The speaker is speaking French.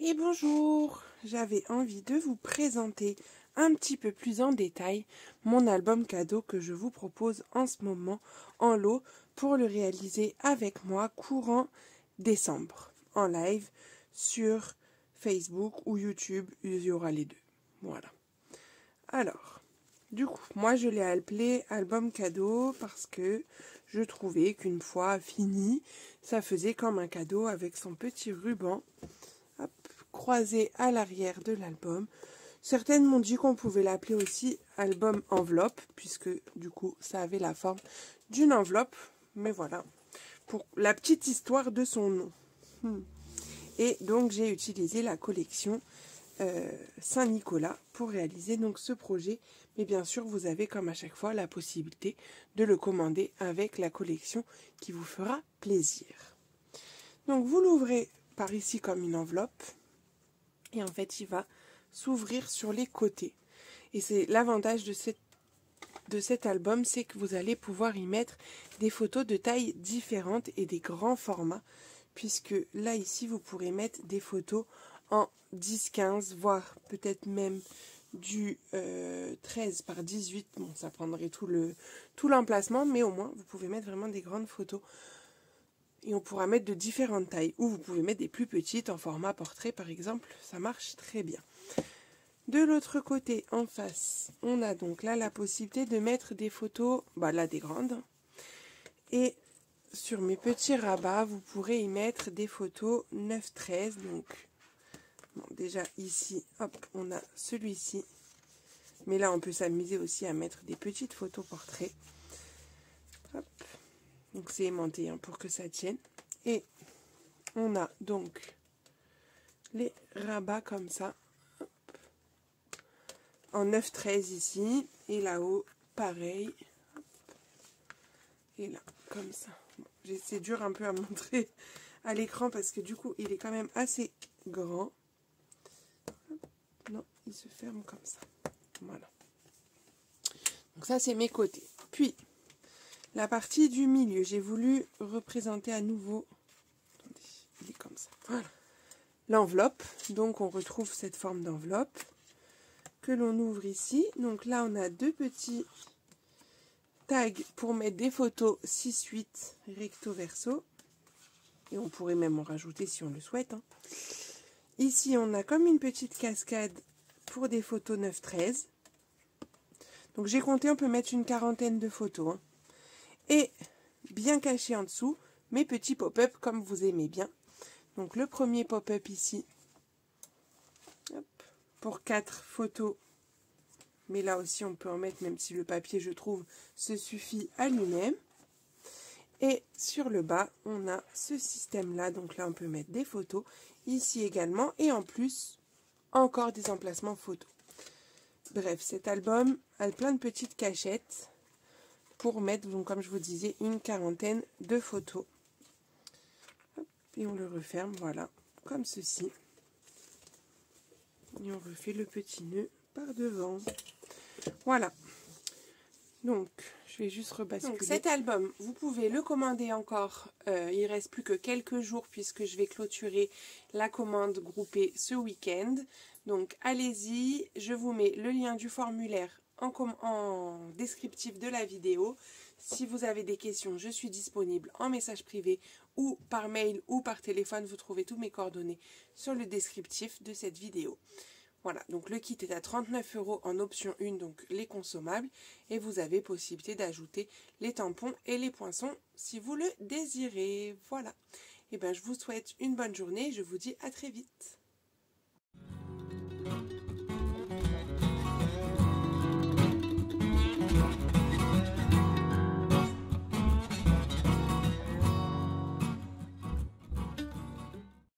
Et bonjour, j'avais envie de vous présenter un petit peu plus en détail mon album cadeau que je vous propose en ce moment en lot pour le réaliser avec moi courant décembre en live sur Facebook ou YouTube, il y aura les deux. Voilà. Alors, du coup, moi je l'ai appelé album cadeau parce que je trouvais qu'une fois fini, ça faisait comme un cadeau avec son petit ruban croisé à l'arrière de l'album. Certaines m'ont dit qu'on pouvait l'appeler aussi album enveloppe, puisque du coup ça avait la forme d'une enveloppe. Mais voilà, pour la petite histoire de son nom. Et donc j'ai utilisé la collection Saint-Nicolas pour réaliser donc ce projet. Mais bien sûr, vous avez comme à chaque fois la possibilité de le commander avec la collection qui vous fera plaisir. Donc vous l'ouvrez par ici comme une enveloppe. Et en fait, il va s'ouvrir sur les côtés. Et c'est l'avantage de cet album, c'est que vous allez pouvoir y mettre des photos de tailles différentes et des grands formats. Puisque là, ici, vous pourrez mettre des photos en 10-15, voire peut-être même du 13 par 18. Bon, ça prendrait tout l'emplacement, mais au moins, vous pouvez mettre vraiment des grandes photos. Et on pourra mettre de différentes tailles. Ou vous pouvez mettre des plus petites en format portrait par exemple. Ça marche très bien. De l'autre côté, en face, on a donc là la possibilité de mettre des photos, là des grandes. Et sur mes petits rabats, vous pourrez y mettre des photos 9-13. Donc, bon, déjà ici, hop, on a celui-ci. Mais là, on peut s'amuser aussi à mettre des petites photos portraits. Hop. Donc c'est aimanté pour que ça tienne. Et on a donc les rabats comme ça. Hop. En 9-13 ici. Et là-haut, pareil. Hop. Et là, comme ça. Bon, c'est dur un peu à montrer à l'écran parce que du coup, il est quand même assez grand. Hop. Non, il se ferme comme ça. Voilà. Donc ça, c'est mes côtés. Puis, la partie du milieu, j'ai voulu représenter à nouveau, attendez, il est comme ça, voilà, l'enveloppe. Donc on retrouve cette forme d'enveloppe que l'on ouvre ici. Donc là on a deux petits tags pour mettre des photos 6-8 recto verso. Et on pourrait même en rajouter si on le souhaite. Ici on a comme une petite cascade pour des photos 9-13. Donc j'ai compté, on peut mettre une quarantaine de photos. Et bien caché en dessous, mes petits pop-up comme vous aimez bien. Donc le premier pop-up ici, hop, pour 4 photos. Mais là aussi on peut en mettre, même si le papier je trouve se suffit à lui-même. Et sur le bas, on a ce système-là. Donc là on peut mettre des photos, ici également. Et en plus, encore des emplacements photos. Bref, cet album a plein de petites cachettes pour mettre, donc comme je vous disais, une quarantaine de photos. Hop, et on le referme, voilà, comme ceci. Et on refait le petit nœud par devant. Voilà. Donc, je vais juste rebasculer. Donc, cet album, vous pouvez le commander encore. Il reste plus que quelques jours puisque je vais clôturer la commande groupée ce week-end. Donc, allez-y. Je vous mets le lien du formulaire en descriptif de la vidéo. Si vous avez des questions, je suis disponible en message privé ou par mail ou par téléphone. Vous trouvez tous mes coordonnées sur le descriptif de cette vidéo. Voilà, donc le kit est à 39 € en option 1, donc les consommables. Et vous avez possibilité d'ajouter les tampons et les poinçons si vous le désirez. Voilà. Et bien, je vous souhaite une bonne journée et je vous dis à très vite.